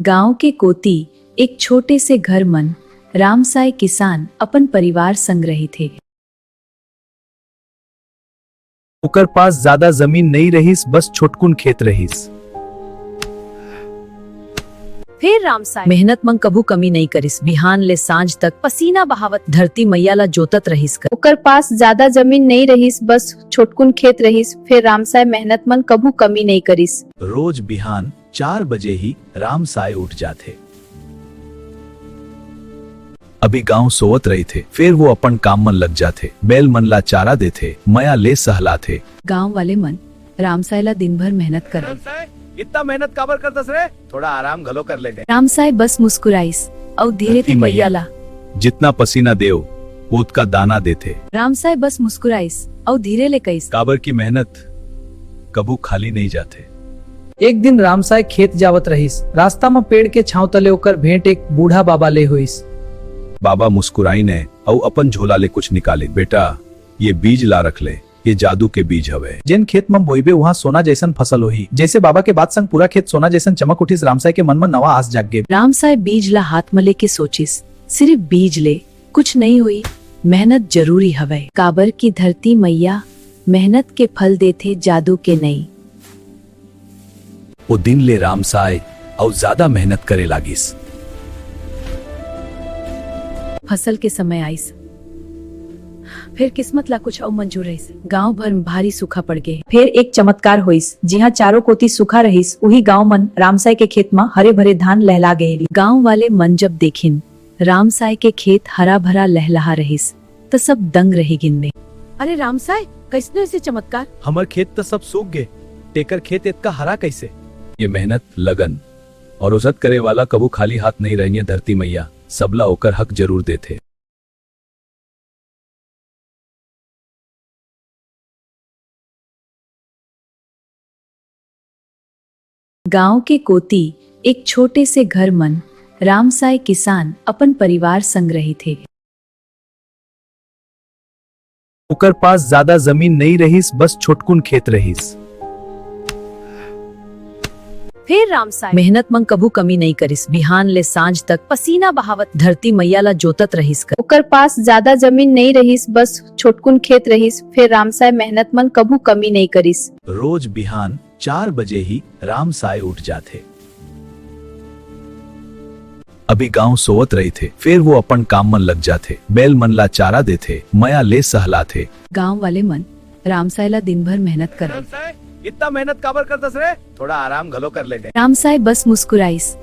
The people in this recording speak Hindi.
गांव के कोती एक छोटे से घर मन रामसाय किसान अपन परिवार संग रहे थे। ओकर पास ज्यादा जमीन नहीं रहीस, बस छोटकुन खेत रहीस। फिर रामसाय मेहनत मंग कभू कमी नहीं करिस। बिहान ले सांझ तक पसीना बहावत धरती मैया ला जोतत रहीस कर। ओकर पास ज्यादा जमीन नहीं रहीस, बस छोटकुन खेत रहीस। फिर रामसाय मेहनत मन कभू कमी नहीं करिस। रोज बिहान 4 बजे ही रामसाय उठ जाते। अभी गांव सोवत रही थे, फिर वो अपन काम मन लग जाते। बैल मन ला चारा देते, मया ले सहलाते। गांव वाले मन रामसाय ला दिन भर मेहनत कर। इतना मेहनत काबर करतस रे, थोड़ा आराम घलो कर ले। रामसाय बस मुस्कुराइस और धीरे धीरे मैया ला जितना पसीना देव पोत का दाना देते। रामसाय बस मुस्कुराइस और धीरे ले कइस। काबर की मेहनत कबू खाली नहीं जाते। एक दिन रामसाय खेत जावत रहीस। रास्ता में पेड़ के छांव तले होकर भेंट एक बूढ़ा बाबा ले हुईस। बाबा मुस्कुराई ने और अपन झोला ले कुछ निकाले। बेटा ये बीज ला रख ले, ये जादू के बीज हवे। जिन खेत में बोइबे वहाँ सोना जैसन फसल होही। जैसे बाबा के बात संग पूरा खेत सोना जैसन चमक उठिस। रामसाय के मन में नवा आस जाग गए। रामसाय बीज ला हाथ में लेके सोचिस, सिर्फ बीज ले कुछ नहीं हुई, मेहनत जरूरी हवे। काबर की धरती मैया मेहनत के फल देते, जादू के नहीं। वो दिन ले रामसाय और ज्यादा मेहनत करे लागिस। फसल के समय आइस, फिर किस्मत ला कुछ और मंजूर रहीस। गांव भर में भारी सूखा पड़ गए। फिर एक चमत्कार होइस, जिहाँ चारों कोती सूखा रहीस। वही गांव मन रामसाय के खेत में हरे भरे धान लहला गए। गांव वाले मन जब देखिन रामसाय के खेत हरा भरा लहलहा रहीस तो सब दंग रही गिनने। अरे रामसाय, कैसने ऐसे चमत्कार? हमार खेत तो सब सूख गए, टेकर खेत इतना हरा कैसे? ये मेहनत, लगन और उजत करे वाला कबू खाली हाथ नहीं रहेंगे। धरती मैया सबला होकर हक जरूर देते। गांव के कोती एक छोटे से घर मन रामसाय किसान अपन परिवार संग रहे थे। ओकर पास ज्यादा जमीन नहीं रहीस, बस छोटकुन खेत रहीस। फिर रामसाय मेहनत मंग कभू कमी नहीं करिस। बिहान ले सांझ तक पसीना बहावत धरती मैया ला जोतत रहीस कर। ओकर पास ज्यादा जमीन नहीं रहीस, बस छोटकुन खेत रहीस। फिर रामसाय मेहनत मन कभू कमी नहीं करिस। रोज बिहान 4 बजे ही रामसाय उठ जाते। अभी गांव सोवत रही थे, फिर वो अपन काम मन लग जाते। बैल मन ला चारा देते, मया ले सहलाते। गांव वाले मन रामसाय ला दिन भर मेहनत कर। इतना मेहनत काबर करतस रे, थोड़ा आराम घलो कर ले। रामसाय बस मुस्कुराइस